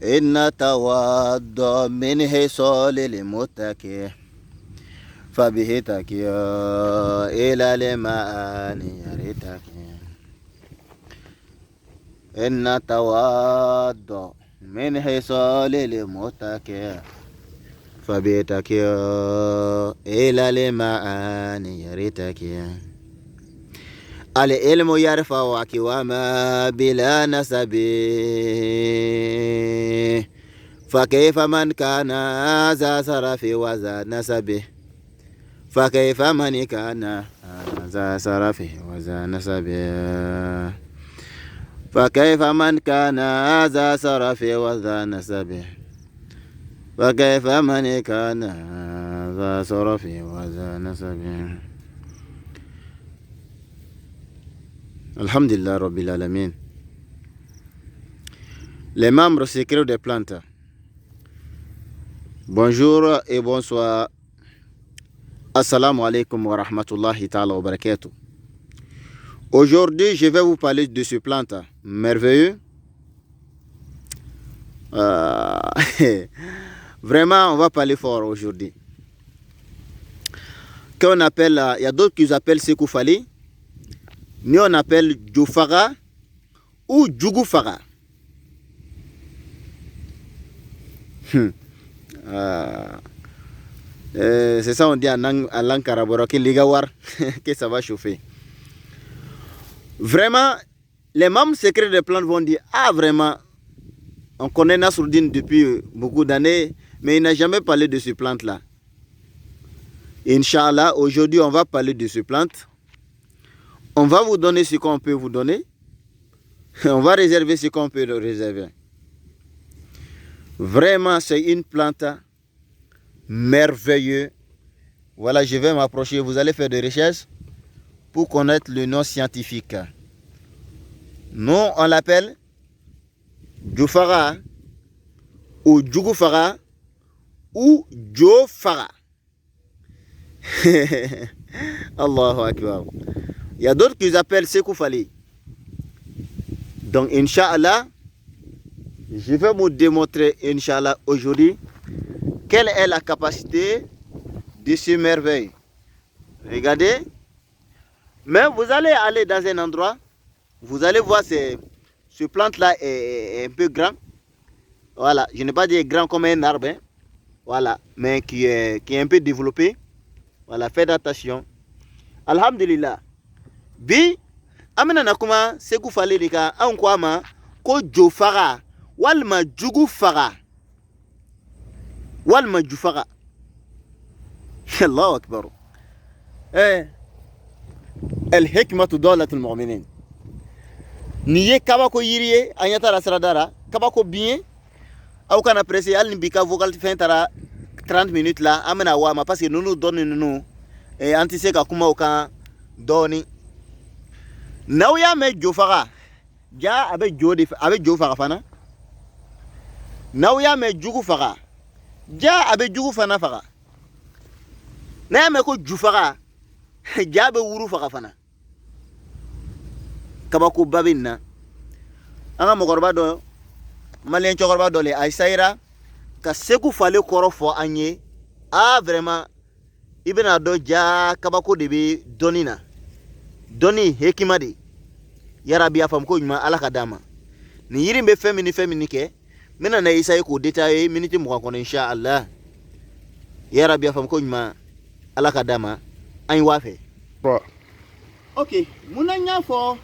إن تواضع من حصول المتكئ فبه تكي إلى المعاني يرتكي إن تواضع من حصول المتكئ فبه تكي إلى المعاني يرتكي العلم يرفع وما بلا نسب فكيف من كان ذا صرف وذا نسب فكيف من كان ذا صرف وذا نسب فكيف من كان ذا صرف وذا نسب فكيف من كان ذا صرف وذا نسب Alhamdulillah Rabbil Alamin. Les membres secrets des plantes. Bonjour et bonsoir. Assalamu alaikum wa rahmatullahi ta'ala wa barakatuh. Aujourd'hui, je vais vous parler de ce plante merveilleux. Vraiment, on va parler fort aujourd'hui. Qu'on appelle, il y a d'autres qui appellent Sekoufali. Nous on appelle Djoufara ou Djougoufara. C'est ça on dit en langue carabora que ligawar que ça va chauffer. Vraiment, les membres secrets des plantes vont dire ah vraiment, on connaît Nasruddin depuis beaucoup d'années, mais il n'a jamais parlé de ces plantes là. Inch'Allah, aujourd'hui on va parler de ces plantes. On va vous donner ce qu'on peut vous donner. On va réserver ce qu'on peut réserver. Vraiment, c'est une plante merveilleuse. Voilà, je vais m'approcher. Vous allez faire des recherches pour connaître le nom scientifique. Nous, on l'appelle Djoufara ou Djougoufara ou Djofara. Allahu Akbar. Il y a d'autres qui appellent Sekoufali. Donc, Inch'Allah, je vais vous démontrer, Inch'Allah, aujourd'hui, quelle est la capacité de ce merveille. Regardez. Mais vous allez aller dans un endroit, vous allez voir ce plante-là est un peu grand. Voilà, je n'ai pas dit grand comme un arbre. Hein. Voilà, mais qui est un peu développé. Voilà, faites attention. Alhamdulillah. Bi amina na kuma Sekoufali dika an kwama ko Djofara walma Djougoufaga walma Djoufara. Allahu akbar. El hikmatu dawlatul mu'minin. Niye kabako yiriye anyata rasradara kabako bien au kana pressé al nibika vocal fin tara 30 minutes là amina wama parce que nous donne nous et antiseka kuma auka doni. Now ya me Djofaga ja avec Djofaga fana. Now ya me Djougoufaga ja avec Djougoufaga faga. Na me ko Djofaga ja be wuru faga fana. Kabako babinna. Anga mogorba do malien chogorba do le aisaira ka Sekoufali korofo anye ah vraiment ibena do ja kabako debe donina. Doni hekimadi yarabi afam ko nyuma ala kadama ni yiri be femini ke mena na isa ko detail minute mo ko inshallah yarabi afam ko nyuma ala kadama an wafe okay munanya fo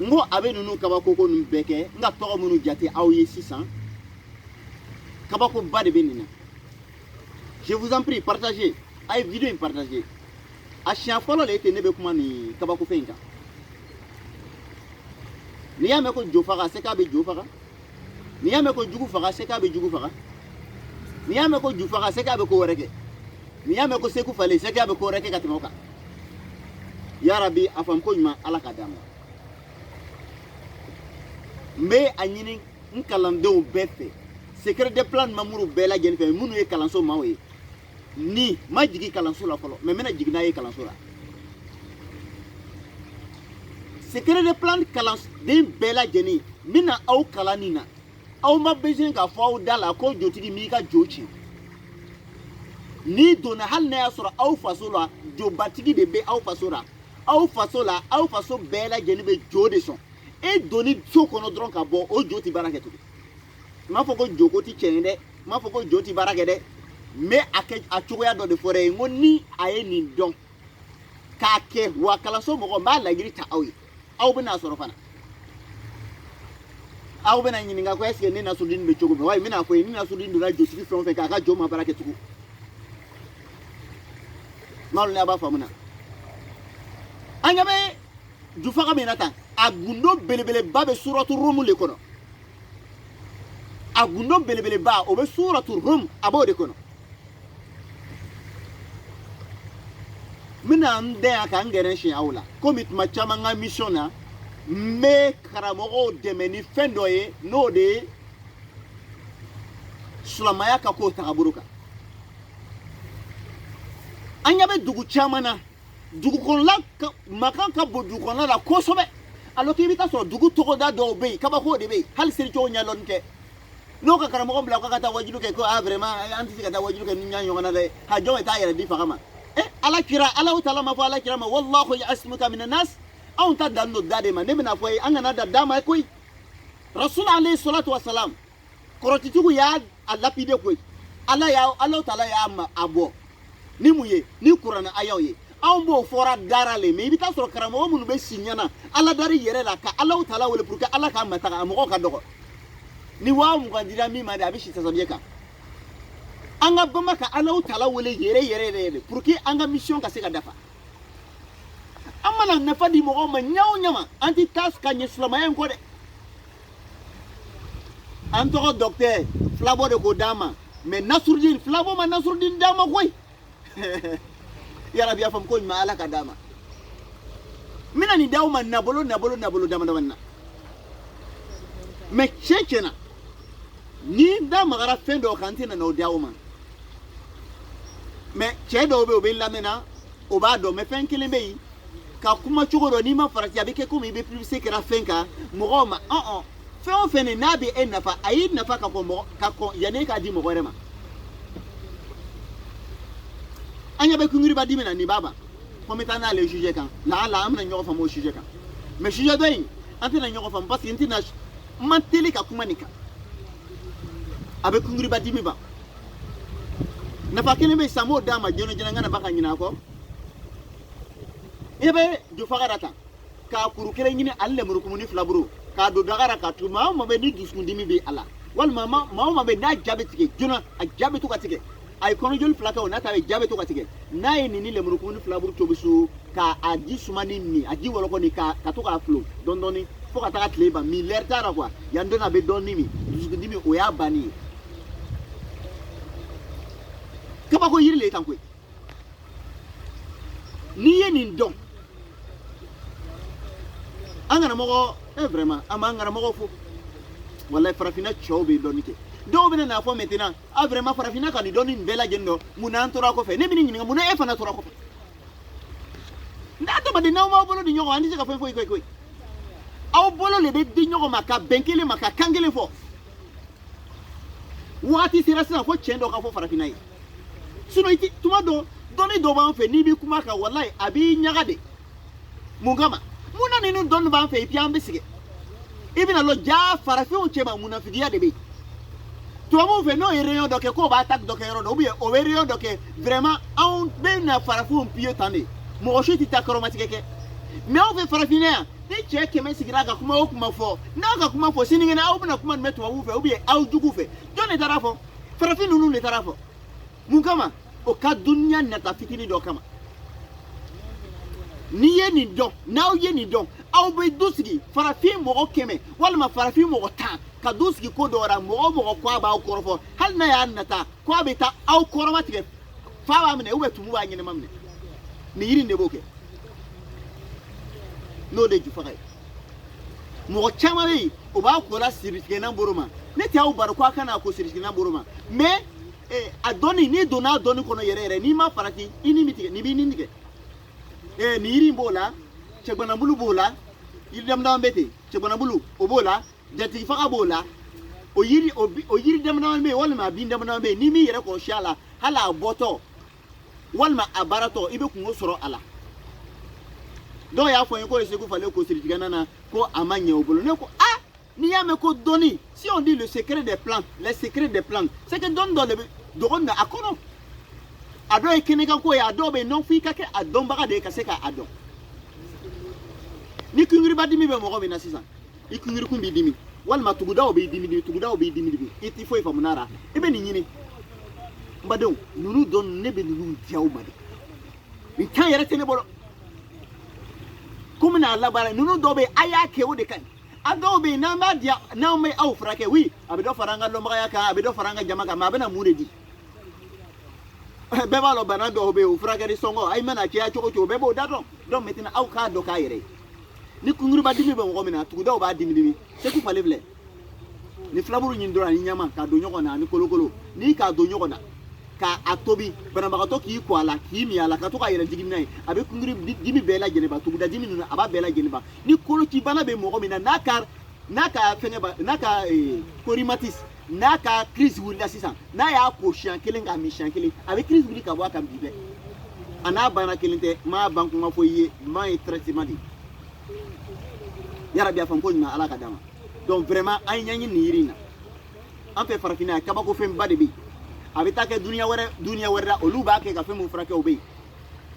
ngo abe nunu kabako ko num beke nga to munu jati awye 600 kabako bade benina. Je vous en prie partagez ay vidéo partagez. A chien follow le ete nebe kuma ni kabako fenka. Ni ya meko Djofaga seka be Djofaga. Ni ya meko Djougoufara seka be Djougoufara. Ni ya meko Djofaga seka be ko wereke. Ni ya meko Sekoufali seka be ko wereke katimoka. Ya Rabbi afam ko nyuma ala kadama. Me anyini nkalandeu befe. Secret de plan mamuru bela genfe munu e kalanso mawe. Ni ma jigi kalanso la folo mais mena jigna ye kalanso la secret de plan kalans den bela jeni mina au kalanina aw ma besoin ka fɔ aw da la ko jotigi m'i ka jo ci ni donna hali n'a y'a sɔrɔ aw faso la jobatigi de bɛ aw faso la aw faso bɛɛ lajɛlen bɛ jo de sɔn e donni so kɔnɔ dɔrɔn ka bɔ o jo tɛ baara kɛ tugun n m'a fɔ ko joko tɛ tiɲɛ ye dɛ n m'a fɔ ko jo tɛ baara kɛ dɛ mais a cogoya dɔ de fɔra ye n ko ni a ye nin dɔn k'a kɛ wa kalanso mɔgɔ n b'a laɲini ta aw ye aw bɛ n'a sɔrɔ fana aw bɛ na ɲininka ko est-ce que ne Nasrudini bɛ cogo min wa n bɛna fɔ ye ni Nasrudini donna jotigi fɛn o fɛn k'a ka jo ma baara kɛ tugun n'aw n'a b'a faamu na an ɲɛ bɛ jufaga min na tan a gundo belebeleba bɛ suratu Rum de kɔnɔ a gundo belebeleba o bɛ suratu Rum a b'o de kɔnɔ n bɛna n dɛn a kan n gɛrɛ siɲɛ aw la komi tuma caman n ka mission na n bɛ karamɔgɔw dɛmɛ ni fɛn dɔ ye n'o de ye silamɛya ka k'o tagabolo kan an ɲɛ bɛ dugu caman na dugukɔnɔla makan ka bon dugukɔnɔla la kosɛbɛ alors que i bɛ taa sɔrɔ dugu tɔgɔda dɔw bɛ yen kabako de bɛ yen hali selicogo ɲɛdɔnni kɛ n'o ka karamɔgɔ bila ko ka taa wajilu kɛ ko vraiment an tɛ se ka taa wajilu kɛ ni ɲa ɲɔgɔn na dɛ ha jɔn ye taa yɛrɛ di faga ma alakira Alahu taala ma fɔ alakira ma wallahu ya'asmuka minan nas anw ta dan do da de ma ne bɛna fɔ ye an kana da dama ye koyi rasul alayhi salatu wasalam kɔrɔtitigiw y'a lapide koyi Alahu taala y'a a bɔ ni mun ye ni kuranɛ ayaw ye anw b'o fɔra dara le mais i bɛ taa sɔrɔ karamɔgɔ minnu bɛ si ɲɛna ala dari yɛrɛ la ka Alahu taala wele pour que ala k'a mataga a mɔgɔ ka dɔgɔ ni 20,000 dira min ma de a bɛ si tasabiya kan an ka bama ka Alahu taala wele yɛrɛ pour que an ka mission ka se ka dafa an mana nafa di mɔgɔw ma ɲa o ɲa ma an tɛ taa ka ɲɛ silamɛya in kɔ dɛ an tɔgɔ docteur filabɔ de k'o d'an ma mais Nasrudini filabɔ ma Nasrudini d'an ma koyi yarabi y'a faamu ko ɲuman ala ka d'a ma n bɛna nin d'aw ma nabolo damadamanin na mais tiɲɛ na ni n da magara fɛn dɔw kan n tɛ na o d'aw ma mais cɛ dɔw bɛ yen o bɛ n lamɛn na o b'a dɔn mais fɛn kelen bɛ yen ka kuma cogo dɔ n'i ma farati a bɛ kɛ komi i bɛ publicité kɛra fɛn kan mɔgɔw ma fɛn o fɛn n'a bɛ e nafa a y'i nafa ka kɔn yanni e k'a di mɔgɔ wɛrɛ ma an ɲɛ bɛ kungiriba di min na nin b'a ban ko n bɛ taa n'ale sujet kan lahala an bɛna ɲɔgɔn faamu o sujet kan mais sujet dɔ in an tɛna ɲɔgɔn faamu parce que n ma teli ka kuma nin kan a bɛ kungiriba di min ban nafa kelen bɛ yen san m'o d'a ma joona joona n kana ba ka ɲinɛ a kɔ i bɛ jufaga da tan k'a kuru kelen ɲini ale lemurukumuni filaburu k'a don daga la k'a tugu maa o maa bɛ ni dusukundimi bɛ a la walima maa o maa bɛ n'a ja bɛ tigɛ joona a ja bɛ to ka tigɛ a ye kɔnɔjoli fila kɛ o n'a ta bɛ ja bɛ to ka tigɛ n'a ye nin ni lemurukumuni filaburu tobi so k'a ji sumani min a ji wɔlɔkɔ nin ka to k'a filɛ dɔɔni dɔɔni fo ka taga tile ban min lɛri t'a la quoi yan dɔn a bɛ dɔɔni min dusukundimi o y'a bannen ye kabako yiri le tan koyi n'i ye nin dɔn an kana mɔgɔ vraiment an b'an karamɔgɔ fo walayi farafinna cɛw bɛ dɔɔni kɛ dɔw bɛ n'a fɔ maintenant vraiment farafinna ka nin dɔɔni nin bɛɛ lajɛlen dɔn mun na an tora kɔfɛ ne bɛ nin ɲininka mun na e fana tora kɔfɛ n'a adamaden n'aw m'aw bolo di ɲɔgɔn an tɛ se ka fɛn foyi koyi aw bolo le bɛ di ɲɔgɔn ma ka bɛn kelen ma ka kan kelen fɔ waati sera sisan ko tiɲɛ dɔ ka fɔ farafinna ye sinon tuma dɔ dɔnni dɔ b'an fɛ n'i bɛ kuma kan walayi a b'i ɲaga de mun kama mun na ninnu dɔnni b'an fɛ et puis an bɛ sɛgɛn i bɛna lɔ jaa farafinw cɛma munafigiya de bɛ yen tubabuw fɛ n'o ye réunion dɔ kɛ k'o b'a attaque dɔ kɛ yɔrɔ dɔ ou bien o bɛ réunion dɔ kɛ vraiment anw bɛ na farafinw pied tan de mɔgɔ si tɛ taa kɔrɔmatigɛ kɛ mais anw fɛ farafinna yan ni cɛ 100 sigira ka kuma o kuma fɔ n'aw ka kuma fɔ sinikɛnɛ aw bɛna kuma nin bɛ tubabuw fɛ ou bien aw juguw fɛ jɔn de taara fɔ farafin ninnu de taara fɔ mun kama o ka duniya nata fitinin dɔ kama n'i ye nin dɔn n'aw ye nin dɔn aw bɛ du sigi farafin mɔgɔ 100 walima farafin mɔgɔ 10 ka du sigi ko dɔ la mɔgɔ o mɔgɔ ko a b'aw kɔrɔfɔ hali n'a y'a nata ko a bɛ taa aw kɔrɔmatigɛ fa b'a minɛ ou bien tumu b'a ɲɛnɛma minɛ nin yiri in de b'o kɛ n'o de ye jufaga ye mɔgɔ caman bɛ yen o b'a ko la siritigɛna bolo ma ne tɛ aw bari ko a kana ko siritigɛna bolo ma mais a dɔnni n'i donna a dɔnni kɔnɔ yɛrɛ yɛrɛ n'i ma farati i ni bɛ tigɛ nin b'i ni tigɛ nin yiri in b'o la cɛgbanabulu b'o la yiri dama bɛ ten cɛgbanabulu o b'o la jatigi faga b'o la o yiri damana be walma bin damana be ni mi yere ko shala hala boto walma abarato ibe kungo soro ala do ya fo ko Sékou Fallé ko siri ganana ko amanye obolo ne ko ni yame ko doni si on dit le secret des plantes les secrets des plantes c'est que don dans le dogon na akono ado e keneka ko ya ado be non fi kake adon baga de kaseka ado ni kungiri badimi be mo ko be na sisan ikungiri kumbi dimi walma tuguda obe dimi iti fo ifa munara ibe ni nyini mbadon nunu don nebe nunu tiaw made mi kan yere tele bolo comme na labara nunu dobe aya ke wo de kan adobe na madia na me au frake oui abedo faranga lo maka yaka abedo faranga jamaka ma bena muredi beba lo bana do be o frake di songo ay mana ke ya choko bebo dato don metina au ka do ka yere ni kunguru ba dimi be mo mina tuguda ba dimi Sékou Fallé vle ni flaburu nyindora ni nyama ka do nyoko na ni kolokolo ni ka do nyoko na ka atobi bana magato ki ko ala ki mi ala ka to ka yere jigimi nay abe kunguru dimi be la jene ba tuguda dimi nuna aba be la jene ba ni kolo ki bana be mo mina naka fenge ba naka korimatis naka crise wula sisan na ya ko shankelen ga mi shankelen abe crise wuli ka bo aka bibe ana bana kelinte ma banku ma foye ma traitement di yarabi afan ko nyima ala ka dama donc vraiment ay nyanyi ni yirina an fe farafina kaba ko fem bade bi abe take dunia wera olu ba ke ka fem frake obe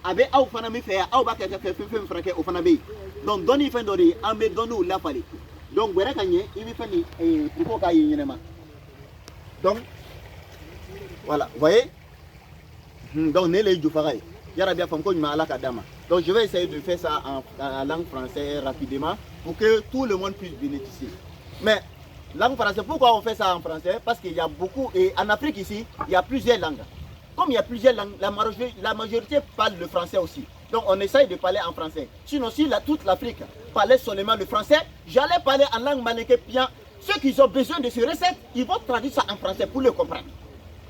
abe aw fana mi fe aw ba ke ka fem frake o fana be donc doni fen dori an be donu la fali donc gwere kanye ibi fani ko ka yinye ma donc voilà voyez donc ne le jufaray yarabi afan ko nyima ala ka dama donc je vais essayer de faire ça en langue française rapidement pour que tout le monde puisse bénéficier. Mais langue française, pourquoi on fait ça en français? Parce qu'il y a beaucoup, et en Afrique ici, il y a plusieurs langues. Comme il y a plusieurs langues, la majorité parle le français aussi. Donc on essaye de parler en français. Sinon, si toute l'Afrique parlait seulement le français, j'allais parler en langue malinké bien. Ceux qui ont besoin de ces recettes, ils vont traduire ça en français pour le comprendre.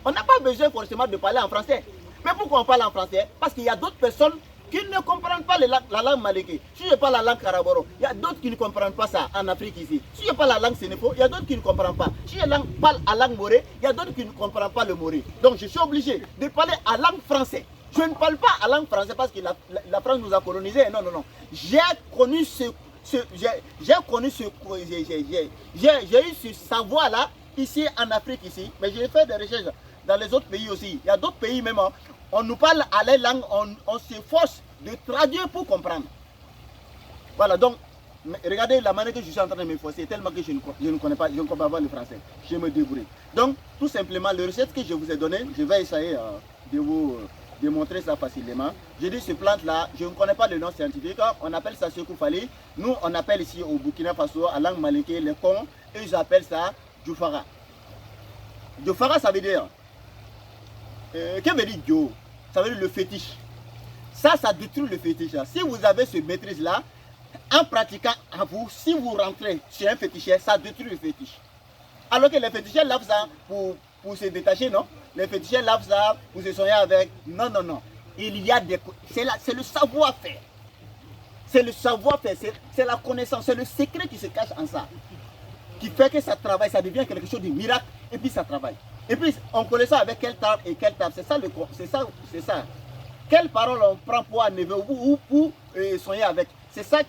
On n'a pas besoin forcément de parler en français. Mais pourquoi on parle en français? Parce qu'il y a d'autres personnes qui ne comprennent pas la langue malinké. Si je parle la langue karaboro, il y a d'autres qui ne comprennent pas ça en Afrique ici. Si je parle la langue sénéfo, il y a d'autres qui ne comprennent pas. Si je parle la langue morée, il y a d'autres qui ne comprennent pas le moré. Donc je suis obligé de parler à langue française. Je ne parle pas à langue française parce que la France nous a colonisés. Non, non, non. J'ai eu ce savoir-là ici en Afrique ici, mais j'ai fait des recherches dans les autres pays aussi. Il y a d'autres pays même. On nous parle à la langue, on s'efforce de traduire pour comprendre. Voilà, donc, regardez la manière que je suis en train de m'efforcer, tellement que je ne connais pas, je ne comprends pas le français. Je me débrouille. Donc, tout simplement, les recettes que je vous ai données, je vais essayer de vous démontrer ça facilement. Je dis ce plante-là, je ne connais pas le nom scientifique, on appelle ça Sékou Fallé. Nous, on appelle ici au Burkina Faso, à langue malinké, les cons, et ils appellent ça Djoufara. Djoufara, ça veut dire, qu'est-ce que veut dire Djo? Ça veut dire le fétiche. Ça détruit le fétiche. Si vous avez ce maîtrise-là, en pratiquant à vous, si vous rentrez chez un féticheur, ça détruit le fétiche. Alors que les féticheurs lavent ça pour se détacher, non? Les féticheurs lavent ça pour se soigner avec. Non, non, non. Il y a des... C'est le savoir-faire. C'est le savoir-faire, c'est la connaissance, c'est le secret qui se cache en ça. Qui fait que ça travaille, ça devient quelque chose de miracle, et puis ça travaille. Et puis, on connaît ça avec quelle table et quelle table. C'est ça. Quelle parole on prend pour un neveu ou pour soigner avec. C'est ça.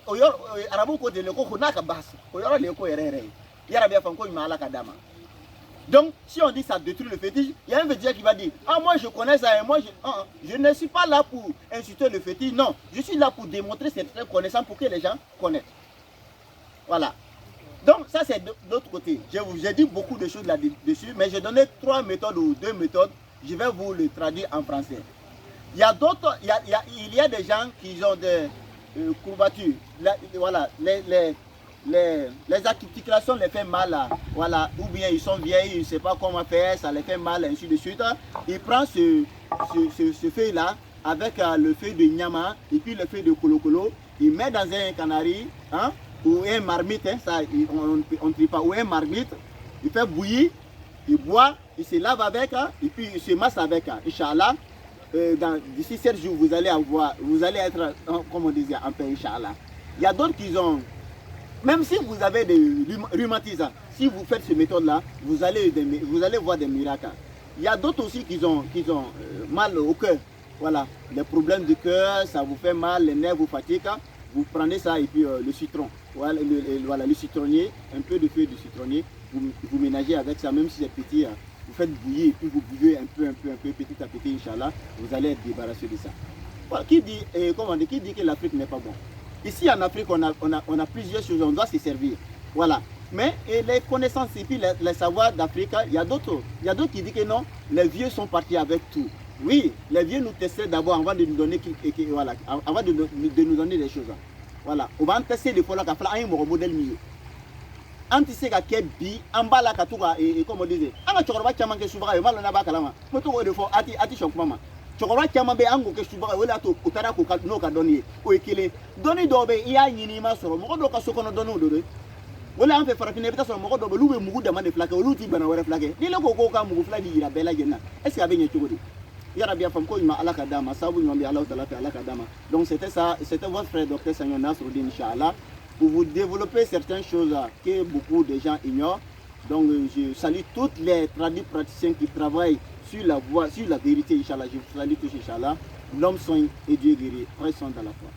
Donc, si on dit ça détruit le fétiche, il y a un féticheur qui va dire, ah moi je connais ça, et moi je ne suis pas là pour insulter le fétiche. Non, je suis là pour démontrer cette connaissance pour que les gens connaissent. Voilà. Donc ça c'est de l'autre côté. J'ai dit beaucoup de choses là-dessus, mais j'ai donné 3 méthodes ou 2 méthodes. Je vais vous le traduire en français. Il y a d'autres, il y a des gens qui ont des courbatures. Voilà, les articulations les fait mal. Voilà, ou bien ils sont vieilles, ils ne savent pas comment faire, ça les fait mal, ainsi de suite. Il prend ce feuille-là avec le feuille de Nyama et puis le feuille de Kolokolo. Il met dans un canari, hein, ou un marmite, hein, ça, on ne trie pas, ou un marmite, il fait bouillir, il boit, il se lave avec, hein, et puis il se masse avec, hein, Inch'Allah. D'ici 7 jours, vous allez être, comme on disait, en paix, Inch'Allah. Il y a d'autres qui ont, même si vous avez des rhumatismes, si vous faites ces méthodes-là, vous allez voir des miracles. Il y a d'autres aussi qui ont mal au cœur. Voilà, les problèmes de cœur, ça vous fait mal, les nerfs vous fatiguent. Vous prenez ça et puis le citron, voilà, le citronnier, un peu de feuille de citronnier, vous ménagez avec ça, même si c'est petit, vous faites bouillir et puis vous buvez un peu, petit à petit, Inch'Allah, vous allez être débarrassé de ça. Voilà, qui dit que l'Afrique n'est pas bon? Ici en Afrique, on a plusieurs choses, on doit se servir. Voilà. Mais les connaissances et puis les savoirs d'Afrique, il y a d'autres qui disent que non, les vieux sont partis avec tout. Oui, les vieux nous testaient d'abord avant de nous donner voilà, avant de nous donner des choses. Voilà, on va tester des fois là qu'à faire un modèle mieux. Anti ka kebi ambala katuka et comme on disait, anga chokora chama ke subara malo na bakalama. Moto ko de fo ati chok mama. Chokora chama be ango ke subara wala to utara ko no ka doni o ekele. Doni dobe iya nyini ma soro mo do ka sokono dono do. Wala an fe farafine beta soro mo do be lube mugu demande flake o luti bana wara flake. Ni le ko ka mugu flake ira bela jenna. Est-ce que benye chogodi? Ya rabia fam ko ma alaka dama sabu nyambi Allah taala fe alaka dama. Donc c'était ça, c'était votre frère docteur Sangnon Nasruddin Inch'Allah pour vous développer certaines choses que beaucoup de gens ignorent. Donc je salue tous les praticiens qui travaillent sur la voie, sur la vérité Inch'Allah. Je vous salue tous Inch'Allah. L'homme soigne et Dieu guérit. Restons dans la foi.